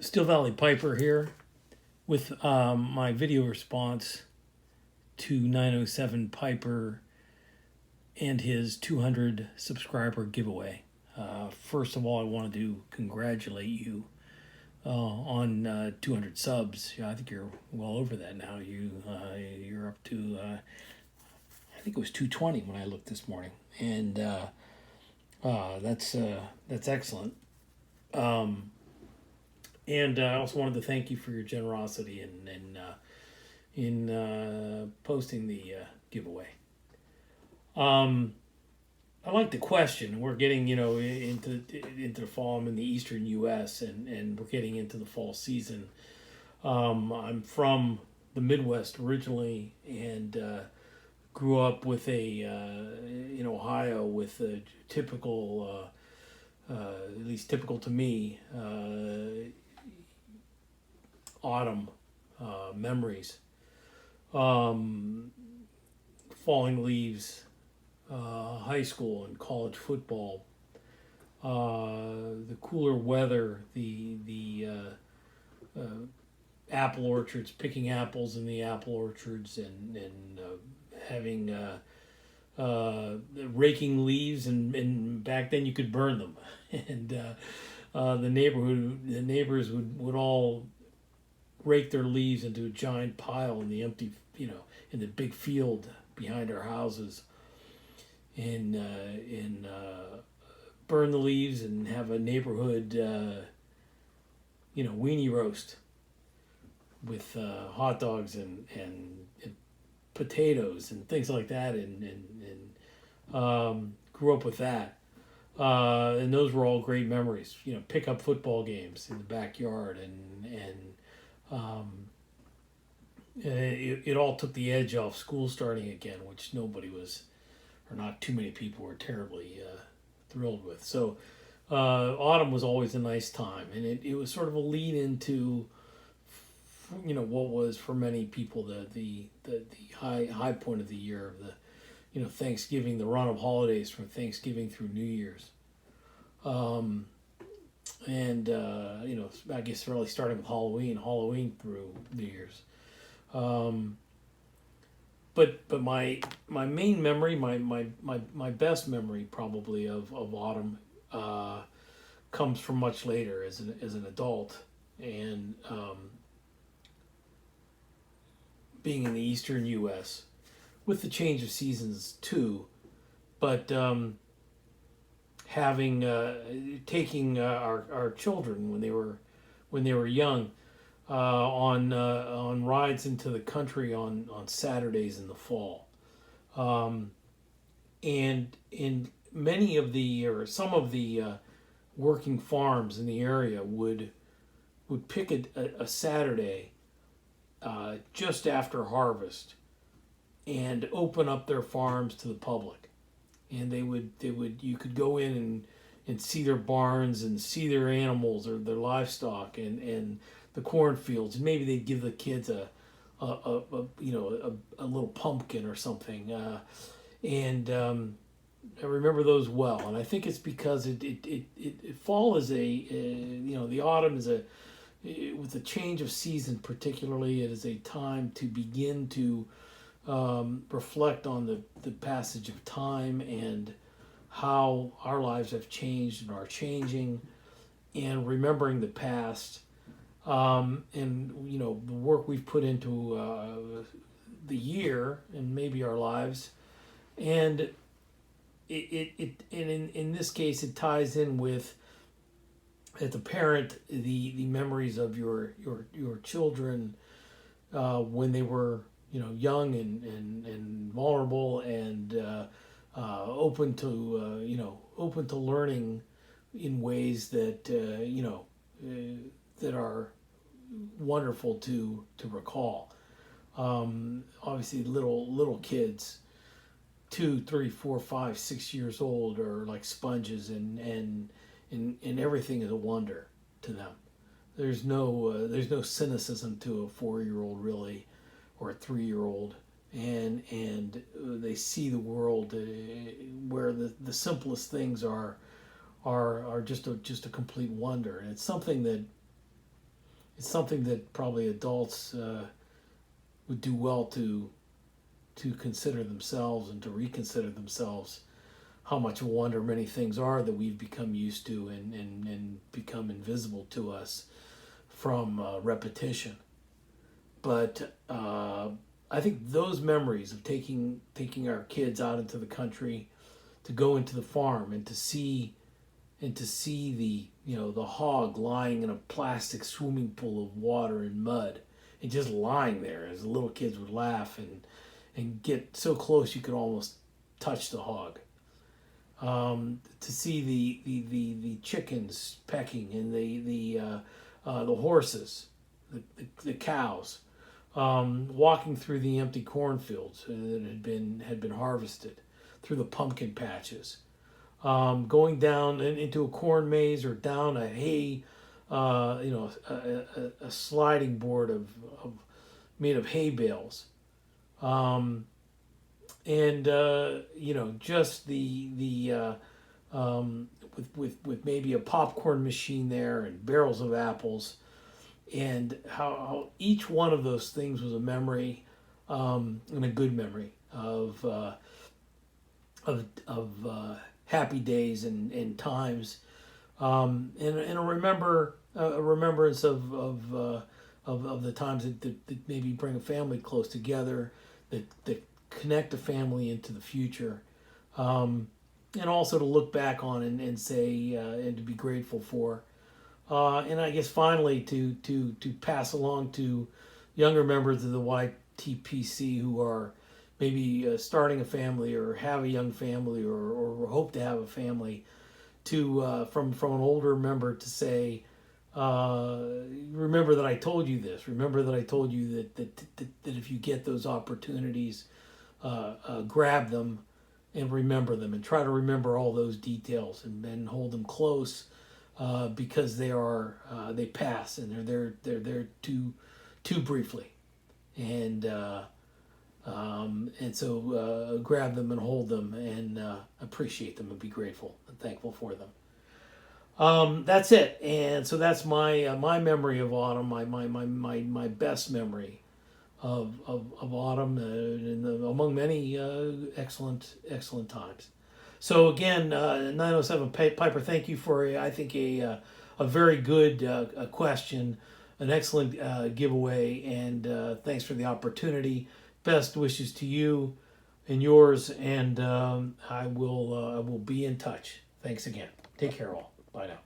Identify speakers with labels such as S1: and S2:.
S1: Still Valley Piper here with my video response to 907 Piper and his 200 subscriber giveaway. First of all, I wanted to congratulate you on 200 subs. Yeah, I think you're well over that now. You're up to I think it was 220 when I looked this morning, and that's excellent. And I also wanted to thank you for your generosity in posting the giveaway. I like the question. We're getting into the fall. I'm in the eastern U.S. and we're getting into the fall season. I'm from the Midwest originally and grew up with in Ohio with a typical, at least typical to me, autumn memories. Falling leaves, high school and college football, the cooler weather, the apple orchards, picking apples in the apple orchards, and having raking leaves, and back then you could burn them, and the neighbors would all rake their leaves into a giant pile in the empty, in the big field behind our houses, and burn the leaves and have a neighborhood, weenie roast with hot dogs and potatoes and things like that, and grew up with that. And those were all great memories. Pick up football games in the backyard, and it all took the edge off school starting again, which nobody was, or not too many people were terribly thrilled with. So autumn was always a nice time, and it was sort of a lead into what was for many people the high point of the year of the Thanksgiving, the run of holidays from Thanksgiving through New Year's. And I guess really starting with Halloween through New Year's. But my main memory, my best memory probably of autumn comes from much later as an adult, and being in the eastern U.S. with the change of seasons too, but taking our children when they were young on rides into the country on Saturdays in the fall, and in many of or some of the working farms in the area would pick a Saturday just after harvest and open up their farms to the public, and you could go in and see their barns and see their animals or their livestock and the cornfields, and maybe they'd give the kids a little pumpkin or something, and I remember those well, and I think it's because fall is the autumn is with the change of season particularly, it is a time to begin to reflect on the passage of time and how our lives have changed and are changing, and remembering the past, and the work we've put into the year and maybe our lives, and in this case it ties in with, as a parent, the memories of your children when they were young and vulnerable and open to learning in ways that that are wonderful to recall. Obviously, little kids, 2, 3, 4, 5, 6 years old, are like sponges, and everything is a wonder to them. There's no cynicism to a 4-year-old really, or a 3-year-old, and they see the world where the simplest things are just a complete wonder, and it's something that it's something that probably adults would do well to consider themselves and to reconsider themselves how much wonder many things are that we've become used to and become invisible to us from repetition. But I think those memories of taking our kids out into the country to go into the farm and to see the hog lying in a plastic swimming pool of water and mud and just lying there as the little kids would laugh and get so close you could almost touch the hog. To see the chickens pecking and the horses, the cows, walking through the empty cornfields that had been harvested, through the pumpkin patches, going down into a corn maze or down a hay, a sliding board of made of hay bales, and just with maybe a popcorn machine there and barrels of apples, and how each one of those things was a memory, and a good memory of happy days and times, and a remembrance of the times that maybe bring a family close together, that connect a family into the future, and also to look back on and say and to be grateful for, and I guess finally to pass along to younger members of the YTPC who are maybe starting a family or have a young family or hope to have a family, to from an older member to say, remember that I told you this. Remember that I told you that if you get those opportunities, grab them and remember them, and try to remember all those details and hold them close, because they pass and they're there too briefly, and so grab them and hold them and appreciate them and be grateful and thankful for them. That's it, and so that's my memory of autumn, my best memory of autumn, among many excellent times. So again, 907 Piper, thank you for I think a very good question, an excellent giveaway, and thanks for the opportunity. Best wishes to you and yours, and I will be in touch. Thanks again. Take care, all. Bye now.